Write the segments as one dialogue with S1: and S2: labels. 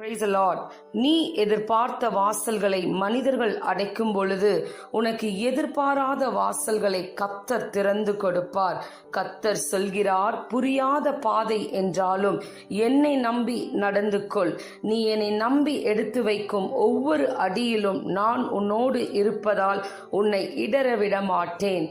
S1: Praise the Lord. நீ எதிர்பார்த்த வாசல்களை மனிதர்கள் அடைக்கும் பொழுது உனக்கு எதிர்பாராத வாசல்களை கர்த்தர் திறந்து கொடுப்பார். கர்த்தர் சொல்கிறார், புரியாத பாதை என்றாலும் என்னை நம்பி நடந்து கொள். நீ என்னை நம்பி எடுத்து வைக்கும் ஒவ்வொரு அடியிலும் நான் உன்னோடு இருப்பதால் உன்னை இடற விட மாட்டேன்.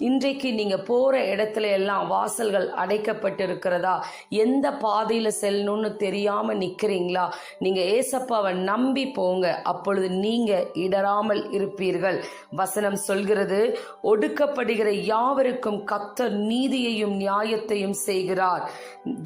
S1: இன்றைக்கு நீங்க போற இடத்துல எல்லாம் வாசல்கள் அடைக்கப்பட்டிருக்கிறதா? எந்த பாதையில செல்லணும்னு தெரியாம நிக்கிறீங்களா? நீங்க ஏசப்பாவை நம்பி போங்க, அப்பொழுது நீங்க இடராமல் இருப்பீர்கள். வசனம் சொல்கிறது, ஒடுக்கப்படுகிற யாவருக்கும் கர்த்தர் நீதியையும் நியாயத்தையும் செய்கிறார்.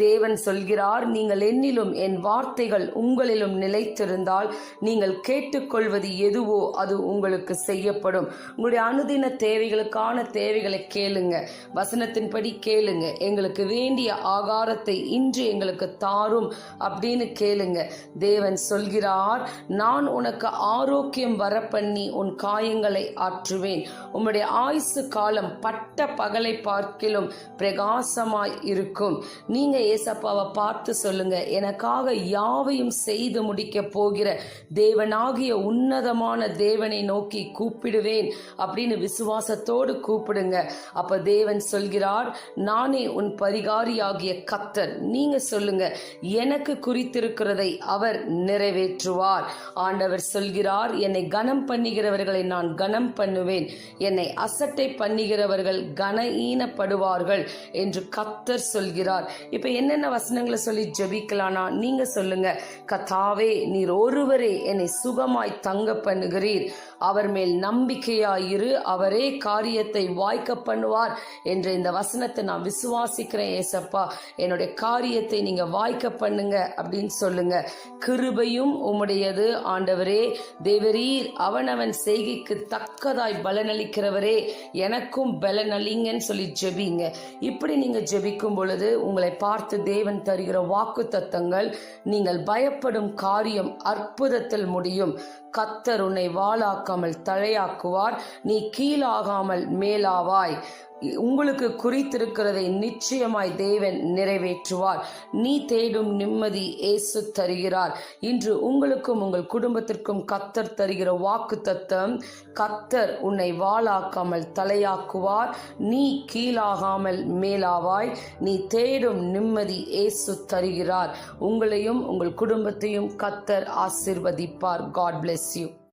S1: தேவன் சொல்கிறார், நீங்கள் என்னிலும் என் வார்த்தைகள் உங்களிலும் நிலைத்திருந்தால் நீங்கள் கேட்டுக்கொள்வது எதுவோ அது உங்களுக்கு செய்யப்படும். உங்களுடைய அனுதின தேவைகளுக்கான தேவைகளை கேளுங்க, வசனத்தின்படி கேளுங்க. எங்களுக்கு வேண்டிய ஆகாரத்தை இன்று எங்களுக்கு தாரும் அப்படின்னு கேளுங்க. தேவன் சொல்கிறார், நான் உனக்கு ஆரோக்கியம் வரப்பண்ணி உன் காயங்களை ஆற்றுவேன். உம்முடைய ஆயுசு காலம் பட்ட பகலை பார்க்கிலும் பிரகாசமாய் இருக்கும். நீங்க ஏசப்பாவை பார்த்து சொல்லுங்க, எனக்காக யாவையும் செய்து முடிக்க போகிற தேவனாகிய உன்னதமான தேவனை நோக்கி கூப்பிடுவேன் அப்படின்னு விசுவாசத்தோடு கூப்பிடுங்க. அப்ப தேவன் சொல்கிறார், நானே உன் பரிகாரியாகிய கர்த்தர். நீங்க சொல்லுங்க, எனக்கு குறித்திருக்கிறதை அவர் நிறைவேற்றுவார். ஆண்டவர் சொல்கிறார், என்னை கனம் பண்ணுகிறவர்களை நான் கனம் பண்ணுவேன், என்னை அசட்டை பண்ணுகிறவர்கள் கனஈனப்படுவார்கள் என்று கர்த்தர் சொல்கிறார். இப்ப என்னென்ன வசனங்களை சொல்லி ஜெபிக்கலானா? நீங்க சொல்லுங்க, கர்த்தாவே, நீர் ஒருவரே என்னை சுகமாய் தங்க பண்ணுகிறீர். அவர் மேல் நம்பிக்கையாயிரு, அவரே காரியத்தை வாய்க்க பண்ணுவார் என்ற இந்த வசனத்தை நான் விசுவாசிக்கிறேன். ஏசப்பா, என்னுடைய காரியத்தை நீங்க வாய்க்க பண்ணுங்க அப்படின்னு சொல்லுங்க. கிருபையும் உம்முடையது ஆண்டவரே. தேவரீர் அவனவன் செய்கைக்கு தக்கதாய் பலனளிக்கிறவரே, எனக்கும் பலனளிங்கன்னு சொல்லி ஜெபிங்க. இப்படி நீங்க ஜெபிக்கும் பொழுது உங்களை பார்த்து தேவன் தருகிற வாக்கு தத்தங்கள், நீங்கள் பயப்படும் காரியம் அற்புதத்தில் முடியும். கர்த்தர் உன்னை வாளாக்காமல் தலையாக்குவார், நீ கீழாகாமல் மேலாவாய். உங்களுக்கு குறித்திருக்கிறதை நிச்சயமாய் தேவன் நிறைவேற்றுவார். நீ தேடும் நிம்மதி இயேசு தருகிறார். இன்று உங்களுக்கும் உங்கள் குடும்பத்திற்கும் கர்த்தர் தருகிற வாக்கு தத்தம், கர்த்தர் உன்னை வாளாக்காமல் தலையாக்குவார், நீ கீழாகாமல் மேலாவாய். நீ தேடும் நிம்மதி இயேசு தருகிறார். உங்களையும் உங்கள் குடும்பத்தையும் கர்த்தர் ஆசீர்வதிப்பார். God bless you.